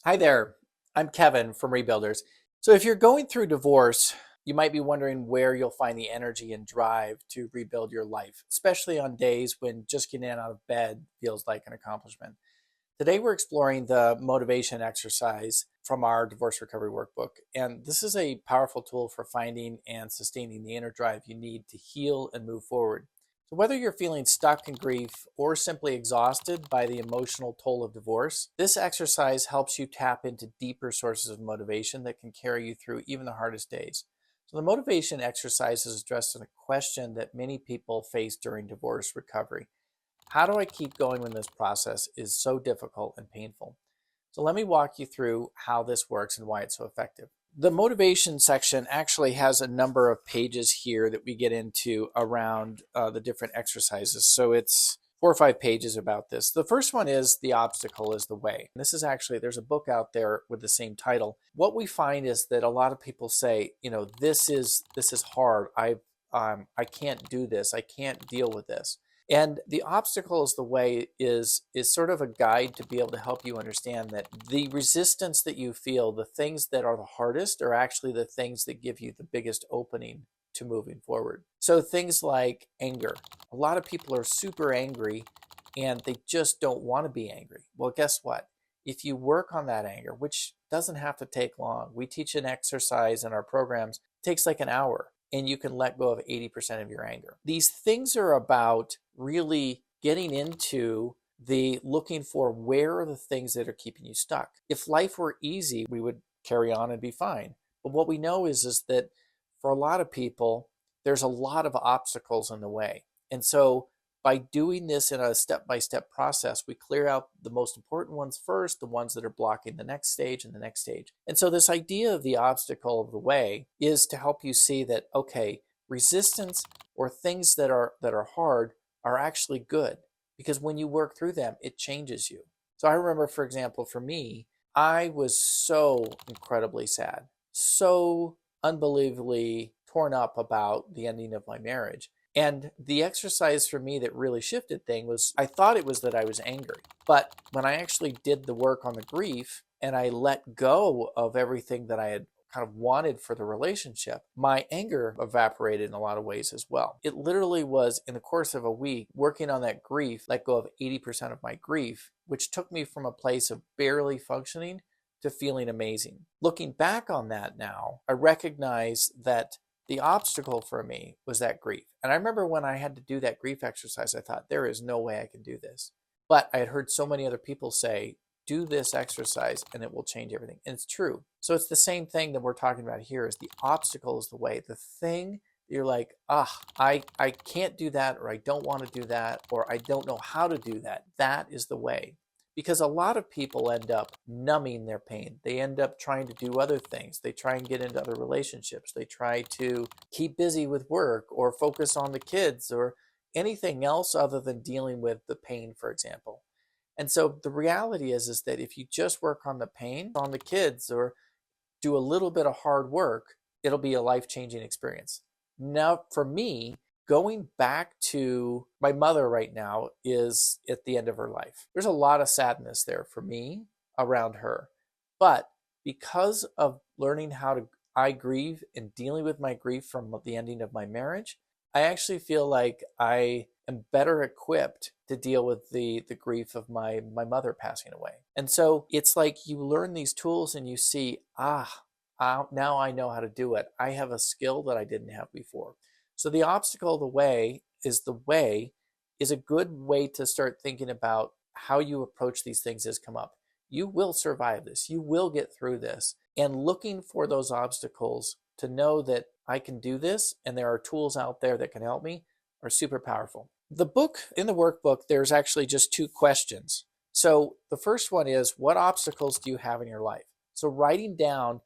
Hi there, I'm Kevin from Rebuilders. So, if you're going through divorce, you might be wondering where you'll find the energy and drive to rebuild your life, especially on days when just getting out of bed feels like an accomplishment. Today, we're exploring the motivation exercise from our divorce recovery workbook. And this is a powerful tool for finding and sustaining the inner drive you need to heal and move forward. So, whether you're feeling stuck in grief or simply exhausted by the emotional toll of divorce, this exercise helps you tap into deeper sources of motivation that can carry you through even the hardest days. So, the motivation exercise is addressed in a question that many people face during divorce recovery: how do I keep going when this process is so difficult and painful? So let me walk you through how this works and why it's so effective. The motivation section actually has a number of pages here that we get into around the different exercises. So it's 4 or 5 pages about this. The first one is the obstacle is the way. This is actually, there's a book out there with the same title. What we find is that a lot of people say, this is hard. I can't do this. I can't deal with this. And the obstacle is the way is sort of a guide to be able to help you understand that the resistance that you feel, the things that are the hardest, are actually the things that give you the biggest opening to moving forward. So things like anger. A lot of people are super angry and they just don't want to be angry. Well, guess what? If you work on that anger, which doesn't have to take long, we teach an exercise in our programs, it takes like an hour, and you can let go of 80% of your anger. These things are about really getting into the looking for where are the things that are keeping you stuck. If life were easy, we would carry on and be fine. But what we know is that for a lot of people, there's a lot of obstacles in the way. And so by doing this in a step-by-step process, we clear out the most important ones first, the ones that are blocking the next stage and the next stage. And so this idea of the obstacle of the way is to help you see that, okay, resistance or things that are hard are actually good, because when you work through them, it changes you. So I remember, for example, for me, I was so incredibly sad, so unbelievably torn up about the ending of my marriage. And the exercise for me that really shifted thing was, I thought it was that I was angry. But when I actually did the work on the grief and I let go of everything that I had kind of wanted for the relationship, my anger evaporated in a lot of ways as well. It literally was, in the course of a week, working on that grief, let go of 80% of my grief, which took me from a place of barely functioning to feeling amazing. Looking back on that now, I recognize that the obstacle for me was that grief. And I remember when I had to do that grief exercise, I thought, there is no way I can do this. But I had heard so many other people say, do this exercise and it will change everything. And it's true. So it's the same thing that we're talking about here: is the obstacle is the way. The thing you're like, I can't do that, or I don't want to do that, or I don't know how to do that. That is the way. Because a lot of people end up numbing their pain. They end up trying to do other things. They try and get into other relationships. They try to keep busy with work or focus on the kids or anything else other than dealing with the pain, for example. And so the reality is that if you just work on the pain, on the kids, or do a little bit of hard work, it'll be a life-changing experience. Now, for me, going back to my mother right now is at the end of her life. There's a lot of sadness there for me around her. But because of learning how to I grieve and dealing with my grief from the ending of my marriage, I actually feel like I am better equipped to deal with the grief of my mother passing away. And so it's like you learn these tools and you see, now I know how to do it. I have a skill that I didn't have before. So the obstacle of the way is a good way to start thinking about how you approach these things as come up. You will survive this. You will get through this. And looking for those obstacles to know that I can do this and there are tools out there that can help me are super powerful. The book, in the workbook, there's actually just 2 questions. So the first one is, what obstacles do you have in your life? So writing down,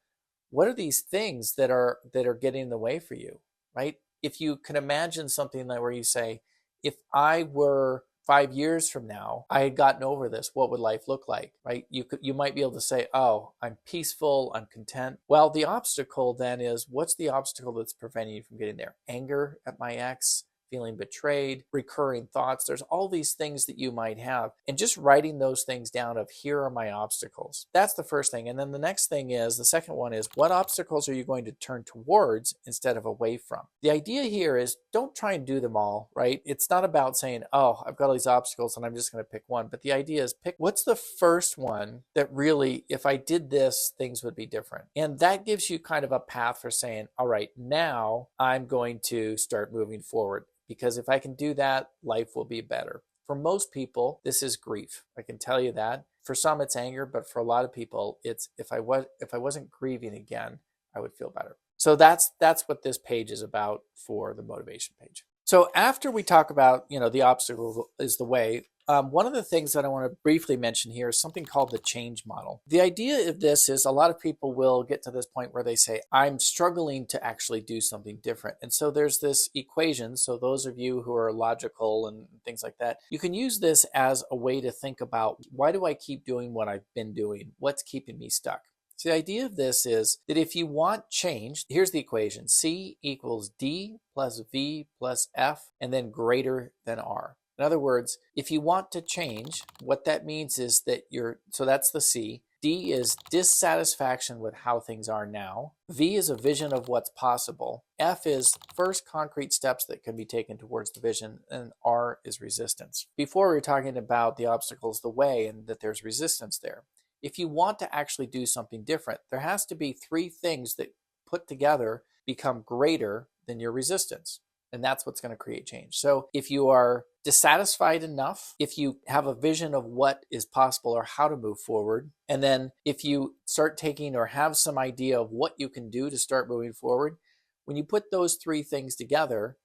what are these things that are getting in the way for you, right? If you can imagine something like where you say, if I were 5 years from now, I had gotten over this, what would life look like, right? You might be able to say, oh, I'm peaceful, I'm content. Well, the obstacle then is, what's the obstacle that's preventing you from getting there? Anger at my ex, feeling betrayed, recurring thoughts. There's all these things that you might have. And just writing those things down of here are my obstacles. That's the first thing. And then the next thing is, the second one is, what obstacles are you going to turn towards instead of away from? The idea here is don't try and do them all, right? It's not about saying, oh, I've got all these obstacles and I'm just going to pick one. But the idea is pick what's the first one that really, if I did this, things would be different. And that gives you kind of a path for saying, all right, now I'm going to start moving forward, because if I can do that, life will be better. For most people, this is grief. I can tell you that. For some, it's anger, but for a lot of people, it's if I wasn't grieving again, I would feel better. So that's what this page is about for the motivation page. So after we talk about, the obstacle is the way, one of the things that I want to briefly mention here is something called the change model. The idea of this is a lot of people will get to this point where they say, I'm struggling to actually do something different. And so there's this equation. So those of you who are logical and things like that, you can use this as a way to think about, why do I keep doing what I've been doing? What's keeping me stuck? So the idea of this is that if you want change, here's the equation. C equals D plus V plus F, and then greater than R. In other words, if you want to change, what that means is that so that's the C. D is dissatisfaction with how things are now. V is a vision of what's possible. F is first concrete steps that can be taken towards the vision. And R is resistance. Before we were talking about the obstacles, the way, and that there's resistance there. If you want to actually do something different, there has to be three things that put together become greater than your resistance. And that's what's going to create change. So if you are dissatisfied enough, if you have a vision of what is possible or how to move forward, and then if you start taking or have some idea of what you can do to start moving forward, when you put those three things together,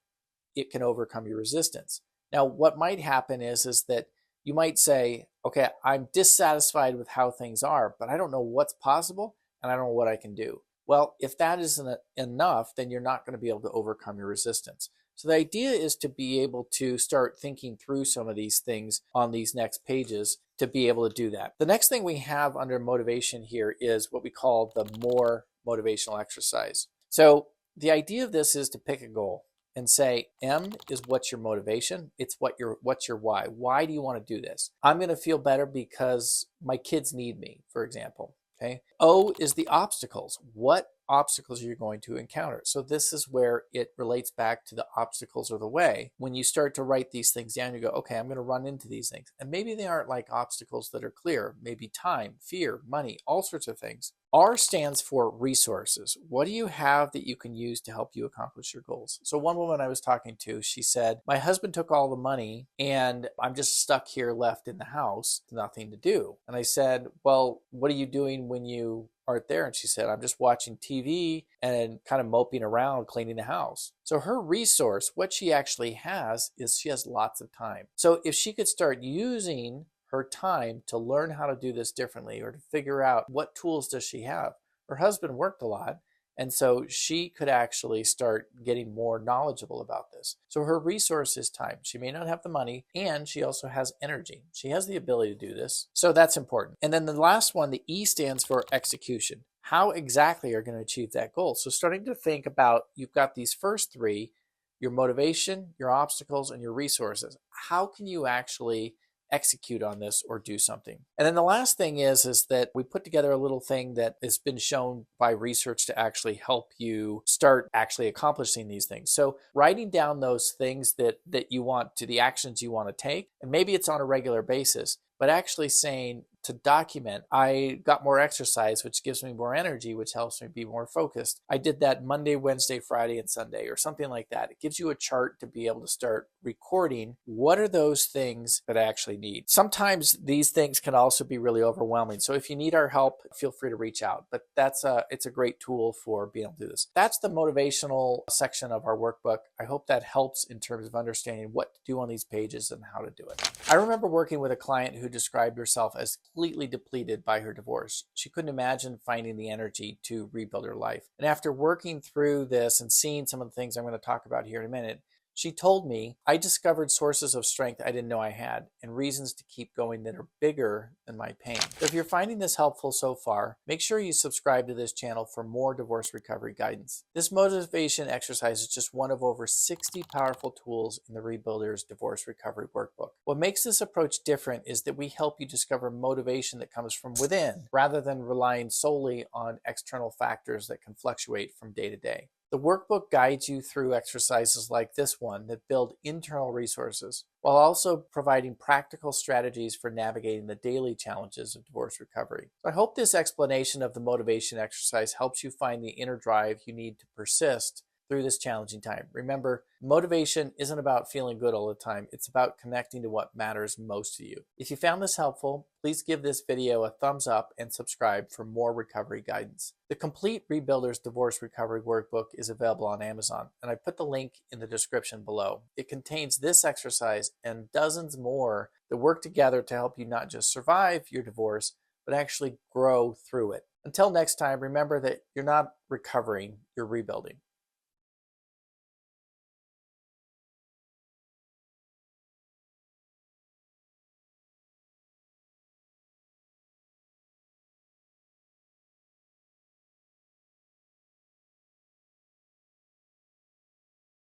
it can overcome your resistance. Now, what might happen is that you might say, okay, I'm dissatisfied with how things are, but I don't know what's possible and I don't know what I can do. Well, if that isn't enough, then you're not going to be able to overcome your resistance. So the idea is to be able to start thinking through some of these things on these next pages to be able to do that. The next thing we have under motivation here is what we call the more motivational exercise. So the idea of this is to pick a goal and say, M is what's your motivation. It's what's your why. Why do you want to do this? I'm going to feel better because my kids need me, for example. Okay. O is the obstacles. What obstacles are you going to encounter? So this is where it relates back to the obstacles or the way. When you start to write these things down, you go, okay, I'm going to run into these things. And maybe they aren't like obstacles that are clear. Maybe time, fear, money, all sorts of things. R stands for resources. What do you have that you can use to help you accomplish your goals? So one woman I was talking to, she said, my husband took all the money and I'm just stuck here left in the house, nothing to do. And I said, well, what are you doing when you aren't there? And she said, I'm just watching TV and kind of moping around cleaning the house. So her resource, what she actually has is she has lots of time. So if she could start using her time to learn how to do this differently or to figure out what tools does she have. Her husband worked a lot, and so she could actually start getting more knowledgeable about this. So her resource is time. She may not have the money, and she also has energy. She has the ability to do this. So that's important. And then the last one, the E stands for execution. How exactly are you going to achieve that goal? So starting to think about, you've got these first three, your motivation, your obstacles, and your resources. How can you actually execute on this or do something? And then the last thing is that we put together a little thing that has been shown by research to actually help you start actually accomplishing these things. So writing down those things that you want to, the actions you want to take, and maybe it's on a regular basis, but actually saying to document, I got more exercise, which gives me more energy, which helps me be more focused. I did that Monday, Wednesday, Friday, and Sunday, or something like that. It gives you a chart to be able to start recording what are those things that I actually need. Sometimes these things can also be really overwhelming. So if you need our help, feel free to reach out. But it's a great tool for being able to do this. That's the motivational section of our workbook. I hope that helps in terms of understanding what to do on these pages and how to do it. I remember working with a client who described herself as completely depleted by her divorce. She couldn't imagine finding the energy to rebuild her life. And after working through this and seeing some of the things I'm going to talk about here in a minute, She told me, "I discovered sources of strength I didn't know I had and reasons to keep going that are bigger than my pain." So if you're finding this helpful so far, make sure you subscribe to this channel for more divorce recovery guidance. This motivation exercise is just one of over 60 powerful tools in the Rebuilder's Divorce Recovery Workbook. What makes this approach different is that we help you discover motivation that comes from within rather than relying solely on external factors that can fluctuate from day to day. The workbook guides you through exercises like this one that build internal resources, while also providing practical strategies for navigating the daily challenges of divorce recovery. So I hope this explanation of the motivation exercise helps you find the inner drive you need to persist through this challenging time. Remember, motivation isn't about feeling good all the time. It's about connecting to what matters most to you. If you found this helpful, please give this video a thumbs up and subscribe for more recovery guidance. The complete Rebuilder's Divorce Recovery Workbook is available on Amazon, and I put the link in the description below. It contains this exercise and dozens more that work together to help you not just survive your divorce, but actually grow through it. Until next time, remember that you're not recovering, you're rebuilding.